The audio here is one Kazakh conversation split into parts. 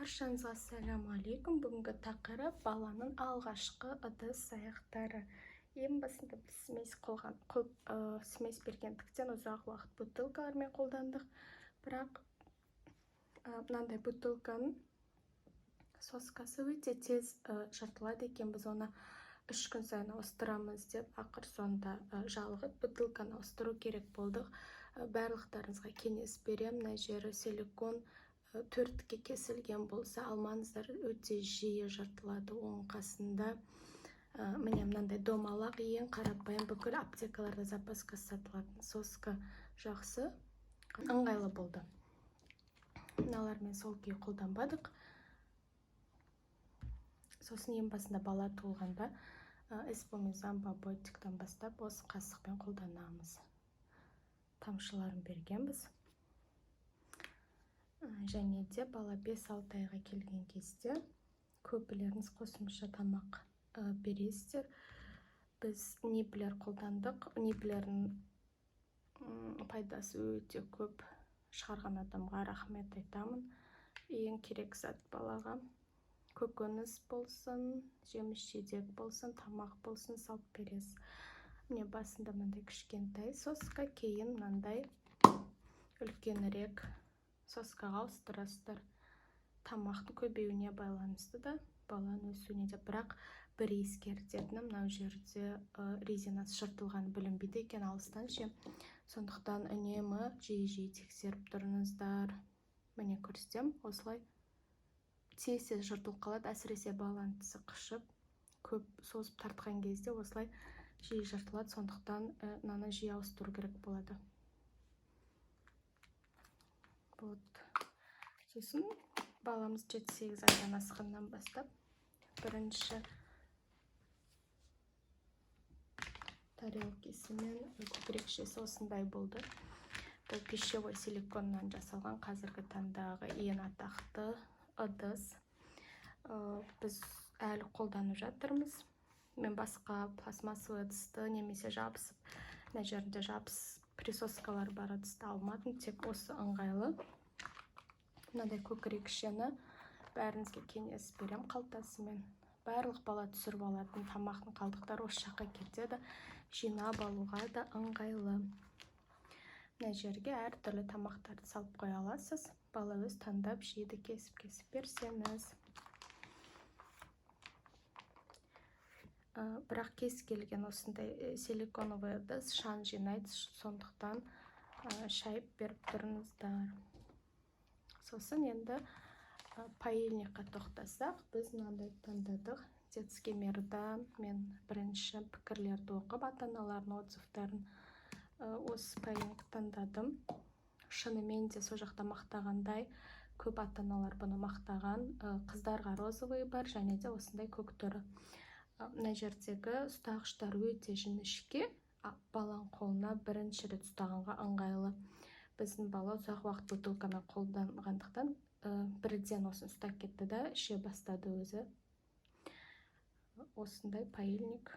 Баршаңызға ассалаумағалейкум. Бүгінгі тақырып баланың алғашқы ыдыс-аяқтары. Ең басында біз смесь бергендіктен ұзақ уақыт бутылкалармен қолдандық. Бірақ мынандай бутылканың соскасы өте тез жыртылады екен. Біз оны 3 күн сайын ауыстырамыз деп, ақыр сонда жалығып бутылканы ауыстыру керек болдық. Барлықтарыңызға кеңес беремін. Мына жері силикон 4-ке кесілген болса алмаңыздар, өте жиі жыртылады оң қасында. Міне мынандай домалақ, ең қарапайым, бүкіл аптекаларда запаска сатылатын соска жақсы, ыңғайлы болды. Мыналармен сол күйі қолданбадық. Сосын ең басында бала туылғанда эспумизан бабойтиктан бастап осы қасықпен қолданамыз. Тамшыларын бергенбіз. Және де бала 5-6 айға келген кезде көпілеріңіз қосымша тамақ бересіздер. Біз ниблер қолдандық. Ниблердің пайдасы өте көп. Шығарған адамға рахмет айтамын. Ең керек зат балаға көкөніс болсын, жеміс-жидек болсын, тамақ болсын салып бересіз. Міне басында мынандай кішкентай соска, кейін мынандай үлкенірек соскаға ауыстырасыздар. Тамақтың көбеюіне байланысты да, баланың өсуіне де. Бірақ бір ескертетінім, мынау жерде резинасы жыртылған білінбейді екен алыстан ше. Сондықтан үнемі жиі тексеріп тұрыңыздар. Міне көрсетем, осылай тез жыртылып қалады. Әсіресе баланың тісі қышып, көп созып тартқан кезде осылай жиі жыртылады. Сондықтан мынаны жиі ауыстыру керек болады. Сосын баламыз 7-8 айдан асқаннан бастап бірінші тарелкесі мен көкірекшесі осындай болды. Бұл пищевой силиконнан жасалған қазіргі таңдағы ең атақты ыдыс. Біз әлі қолданып жатырмыз. Мен басқа пластмассовый ыдысты немесе жабысып, мына жерінде жабысып присоскалар бар ыдысты алмадым, тек осы ыңғайлы. Мынадай көкірекшені бәріңізге кеңес берем қалтасымен. Барлық бала түсіріп алатын тамақтың қалдықтары осы жаққа кетеді. Жинап алуға да ыңғайлы. Мына жерге әртүрлі тамақтарды салып қоя аласыз. Бала өз таңдап жейді, кесіп берсеңіз. Бірақ кез келген осындай силиконовый ыдыс шаң жинайды, сондықтан шайып беріп тұрыңыздар. Сосын енді паильникқа тоқтасақ, біз мынандай таңдадық. Детский мирдан мен бірінші пікірлерді оқып, ата-аналардың отзывтарын осы паильник таңдадым. Шынымен де сол жақта мақтағандай, көп ата-аналар бұны мақтаған. Қыздарға розовый бар, және де осындай көк түрі. Мына жердегі ұстағыштар өте жіңішке, баланың қолына бірінші рет ұстағанға ыңғайлы. Біздің бала ұзақ уақыт бутылкамен қолданғандықтан бірден осын ұстап кетті да, іше бастады өзі. Осындай паильник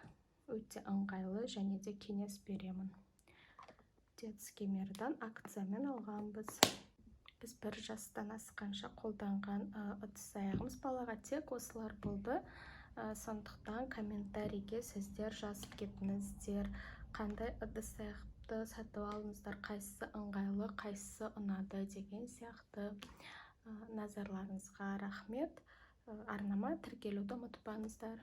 өте ыңғайлы, және де кеңес беремін. Детский мирдан акциямен алғанбыз. Біз 1 жастан асқанша қолданған ыдыс-аяғымыз балаға тек осылар болды. Сондықтан комментарийге сіздер жазып кетіңіздер, қандай ыдыс-аяқты сатып алыңыздар, қайсысы ыңғайлы, қайсысы ұнады деген сияқты. Назарларыңызға рахмет. Арнама тіркелуді ұмытпаңыздар.